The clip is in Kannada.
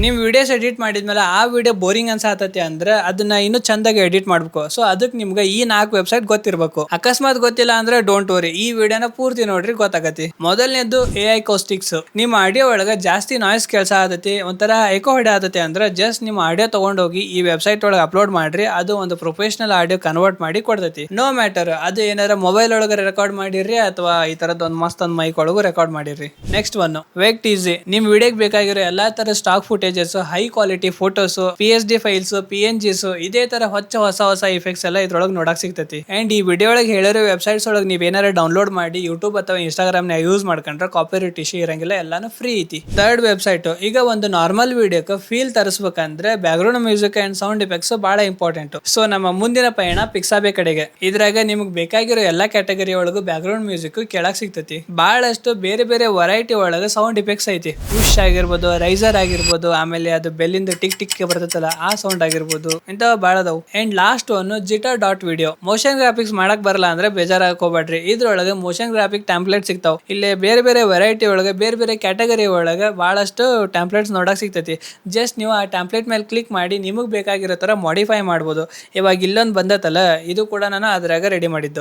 ನೀವು ವಿಡಿಯೋಸ್ ಎಡಿಟ್ ಮಾಡಿದ್ಮೇಲೆ ಆ ವಿಡಿಯೋ ಬೋರಿಂಗ್ ಅನ್ಸಾತತಿ ಅಂದ್ರೆ ಅದನ್ನ ಇನ್ನೂ ಚಂದಾಗಿ ಎಡಿಟ್ ಮಾಡ್ಬೇಕು. ಸೊ ಅದಕ್ಕೆ ನಿಮ್ಗೆ ಈ 4 ವೆಬ್ಸೈಟ್ ಗೊತ್ತಿರಬೇಕು. ಅಕಸ್ಮಾತ್ ಗೊತ್ತಿಲ್ಲ ಅಂದ್ರೆ ಡೋಂಟ್ ವರಿ, ಈ ವಿಡಿಯೋನ ಪೂರ್ತಿ ನೋಡ್ರಿ ಗೊತ್ತಾಗತಿ. ಮೊದಲನೇದು AI ಕೌಸ್ಟಿಕ್ಸ್. ನಿಮ್ಮ ಆಡಿಯೋ ಒಳಗ ಜಾಸ್ತಿ ನಾಯ್ಸ್ ಕೆಲಸ ಆತತಿ, ಒಂಥರ ಎಕೋ ಹೊಡೆ ಅಂದ್ರೆ ಜಸ್ಟ್ ನಿಮ್ಮ ಆಡಿಯೋ ತಗೊಂಡೋಗಿ ಈ ವೆಬ್ಸೈಟ್ ಒಳಗೆ ಅಪ್ಲೋಡ್ ಮಾಡ್ರಿ, ಅದು ಒಂದು ಪ್ರೊಫೆಷನಲ್ ಆಡಿಯೋ ಕನ್ವರ್ಟ್ ಮಾಡಿ ಕೊಡ್ತೈತಿ. ನೋ ಮ್ಯಾಟರ್ ಅದು ಏನಾರ ಮೊಬೈಲ್ ಒಳಗೆ ರೆಕಾರ್ಡ್ ಮಾಡಿರ್ರಿ ಅಥವಾ ಈ ತರದ್ ಒಂದು ಮಸ್ತ್ ಒಂದು ಮೈಕ್ ಒಳಗೂ ರೆಕಾರ್ಡ್ ಮಾಡಿರ್ರಿ. Next one Vecteezy. ನಿಮ್ ವಿಡಿಯೋಗೆ ಬೇಕಾಗಿರೋ ಎಲ್ಲಾ ತರ stock footages, high quality photos, PSD files, PNGs, ಇದೇ ತರ ಹೊಸ ಇಫೆಕ್ಟ್ಸ್ ಎಲ್ಲ ಇದ್ರೊಳಗೆ ನೋಡಕ್ ಸಿಗ್ತೈತಿ. ಅಂಡ್ ಈ ವಿಡಿಯೋ ಒಳಗೆ ಹೇಳಿರೋ ವೆಬ್ಸೈಟ್ಸ್ ಒಳಗೆ ನೀವ್ ಏನಾರ ಡೌನ್ಲೋಡ್ ಮಾಡಿ ಯೂಟ್ಯೂಬ್ ಅಥವಾ ಇನ್ಸ್ಟಾಗ್ರಾಮ್ ನ ಯೂಸ್ ಮಾಡ್ಕೊಂಡ್ರೆ ಕಾಪಿರೈಟ್ ಇಶ್ಯೂ ಇರಂಗಿಲ್ಲ, ಎಲ್ಲಾನು ಫ್ರೀ ಐತಿ. ಥರ್ಡ್ ವೆಬ್ಸೈಟ್, ಈಗ ಒಂದು ನಾರ್ಮಲ್ ವಿಡಿಯೋಕ್ಕೆ ಫೀಲ್ ತರಿಸ್ಬೇಕಂದ್ರೆ background music and sound effects ಬಹಳ ಇಂಪಾರ್ಟೆಂಟ್. ಸೊ ನಮ್ಮ ಮುಂದಿನ ಪಯಣ ಪಿಕ್ಸಾಬೆ ಕಡೆಗೆ. ಇದ್ರಾಗ ನಿಮ್ಗೆ ಬೇಕಾಗಿರೋ ಎಲ್ಲಾ ಕ್ಯಾಟಗರಿ ಒಳಗೂ ಬ್ಯಾಕ್ಗ್ರೌಂಡ್ ಮ್ಯೂಸಿಕ್ ಕೇಳಕ್ ಸಿಗ್ತೈತಿ. ಬಹಳಷ್ಟು ಬೇರೆ ಬೇರೆ ವೆರೈಟಿ ಒಳಗೆ ಸೌಂಡ್ ಇಫೆಕ್ಟ್ಸ್ ಐತಿ. ಪುಷ್ ಆಗಿರ್ಬೋದು, ರೈಸರ್ ಆಗಿರ್ಬೋದು, ಆಮೇಲೆ ಅದು ಬೆಲ್ಲಿಂದ ಟಿಕ್ ಟಿಕ್ ಬರ್ತೈತಲ್ಲ ಆ ಸೌಂಡ್ ಆಗಿರ್ಬೋದು, ಇಂಥವು ಬಾಳ ಅದಾವು. And last one jitter dot video. Motion graphics ಮಾಡಕ್ ಬರಲ್ಲ ಅಂದ್ರೆ ಬೇಜಾರಾಗಕ್ ಹೋಗ್ಬೇಡ್ರಿ, ಇದ್ರೊಳಗೆ ಮೋಷನ್ ಗ್ರಾಫಿಕ್ ಟೆಂಪ್ಲೇಟ್ ಸಿಗ್ತಾವ್. ಇಲ್ಲಿ ಬೇರೆ ಬೇರೆ ವೆರೈಟಿ ಒಳಗೆ ಬೇರೆ ಬೇರೆ ಕ್ಯಾಟಗರಿ ಒಳಗೆ ಬಹಳಷ್ಟು ಟೆಂಪ್ಲೇಟ್ಸ್ ನೋಡಕ್ ಸಿಗ್ತೈತಿ. ಜಸ್ಟ್ ನೀವು ಆ ಟೆಂಪ್ಲೇಟ್ ಮೇಲೆ ಕ್ಲಿಕ್ ಮಾಡಿ ನಿಮಗ್ ಬೇಕಾಗಿರೋ ತರ ಮಾಡಿಫೈ ಮಾಡ್ಬೋದು. ಇವಾಗ ಇಲ್ಲೊಂದು ಬಂದತಲ್ಲ, ಇದು ಕೂಡ ನಾನು ಅದ್ರಾಗ ರೆಡಿ ಮಾಡಿದ್ದು.